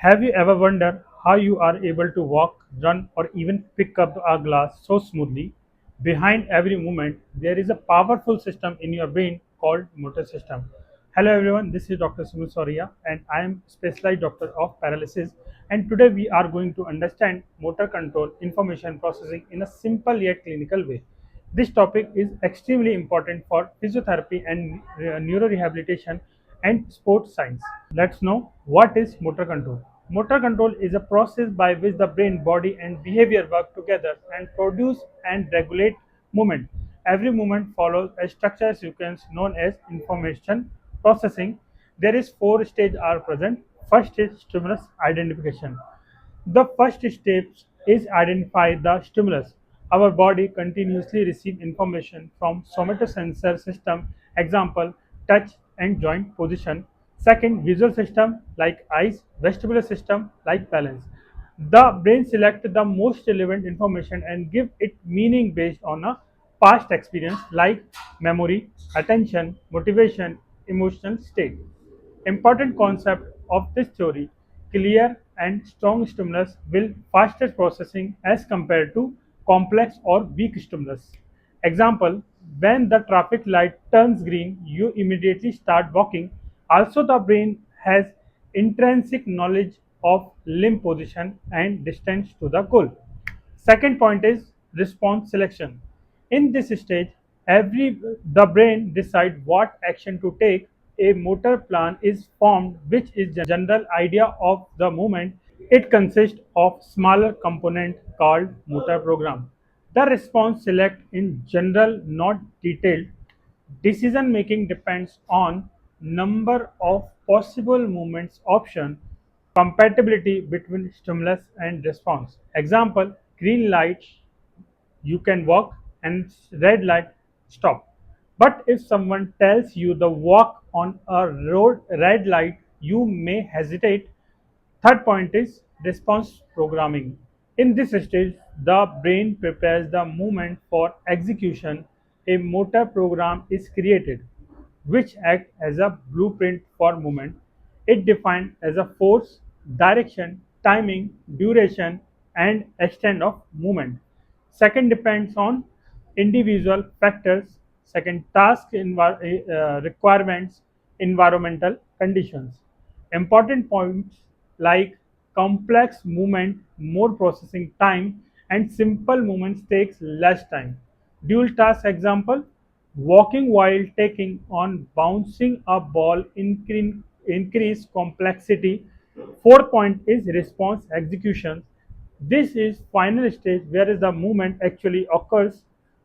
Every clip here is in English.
Have you ever wondered how you are able to walk, run, or even pick up a glass so smoothly? Behind every movement, there is a powerful system in your brain called motor system. Hello everyone, this is Dr. Sumit Soria and I am specialized doctor of paralysis, and today we are going to understand motor control information processing in a simple yet clinical way. This topic is extremely important for physiotherapy and neurorehabilitation and sports science. Let's know what is motor control. Motor control is a process by which the brain, body, and behavior work together and produce and regulate movement. Every movement follows a structured sequence known as information processing. There is four stages are present. First is stimulus identification. The first step is identify the stimulus. Our body continuously receives information from somatosensor system, example, touch and joint position. Second, visual system like eyes, vestibular system like balance. The brain selects the most relevant information and give it meaning based on a past experience like memory, attention, motivation, emotional state. Important concept of this theory: clear and strong stimulus will faster processing as compared to complex or weak stimulus. Example, when the traffic light turns green, you immediately start walking. Also, the brain has intrinsic knowledge of limb position and distance to the goal. Second point is response selection. In this stage, every the brain decides what action to take. A motor plan is formed, which is the general idea of the movement. It consists of smaller component called motor program. The response select in general, not detailed. Decision making depends on number of possible movements option, compatibility between stimulus and response. Example, green light you can walk and red light stop. But if someone tells you the walk on a road red light, you may hesitate. Third point is response programming. In this stage, the brain prepares the movement for execution. A motor program is created, which acts as a blueprint for movement. It defined as a force, direction, timing, duration, and extent of movement. Second depends on individual factors. Second, requirements, environmental conditions. Important points like complex movement, more processing time, and simple movements takes less time. Dual task example: walking while taking on bouncing a ball increase complexity. Fourth point is response execution. This is final stage where the movement actually occurs.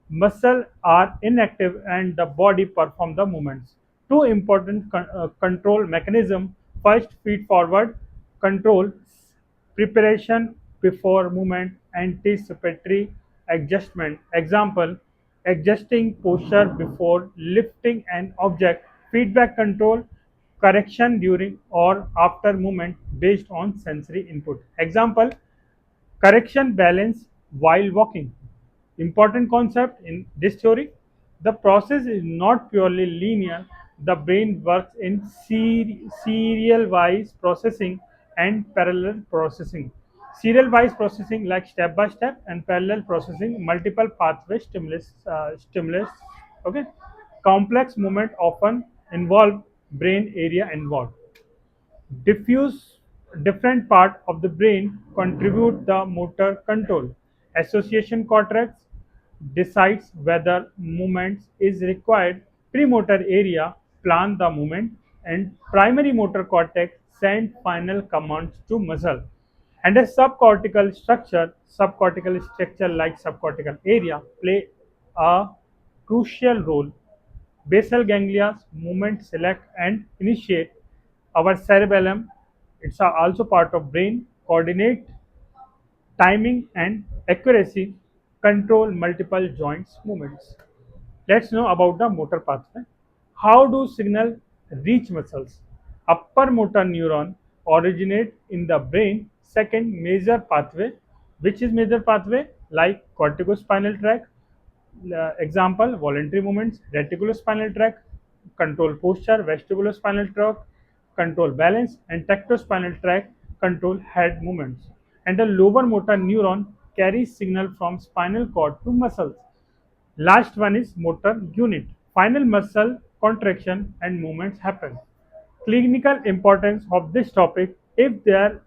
Muscle are inactive and the body perform the movements. Two important control mechanism. First, feed forward control, preparation before movement, anticipatory adjustment. Example, adjusting posture before lifting an object. Feedback control, correction during or after movement based on sensory input. Example, correction balance while walking. Important concept in this theory: the process is not purely linear. The brain works in serial wise processing and parallel processing. Serial wise processing like step by step, and parallel processing multiple pathway stimulus. Okay, complex movement often involve brain area involved. Diffuse different part of the brain contribute the motor control. Association cortex decides whether movement is required. Premotor area plan the movement, and primary motor cortex send final commands to muscle. And a subcortical structure like subcortical area play a crucial role. Basal ganglia movement select and initiate. Our cerebellum, it's also part of brain, coordinate timing and accuracy, control multiple joints movements. Let's know about the motor pathway. How do signal reach muscles? Upper motor neuron originate in the brain. Second major pathway, which is major pathway like corticospinal tract. Example, voluntary movements, reticulospinal tract, control posture, vestibulospinal tract, control balance, and tactospinal tract, control head movements, and the lower motor neuron carries signal from spinal cord to muscles. Last one is motor unit. Final muscle contraction and movements happen. Clinical importance of this topic: if there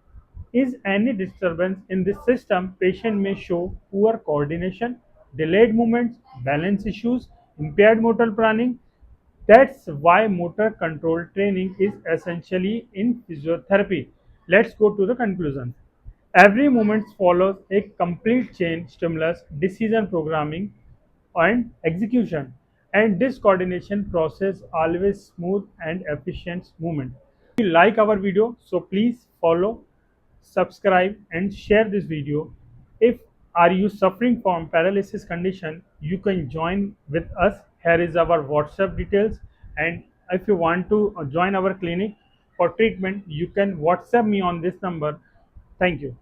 is any disturbance in this system, patient may show poor coordination, delayed movements, balance issues, impaired motor planning. That's why motor control training is essentially in physiotherapy. Let's go to the conclusion. Every movement follows a complete chain: stimulus, decision programming, and execution. And this coordination process always smooth and efficient movement. If you like our video, so please follow, subscribe, and share this video. If are you suffering from paralysis condition, you can join with us. Here is our WhatsApp details, and if you want to join our clinic for treatment, you can WhatsApp me on this number. Thank you.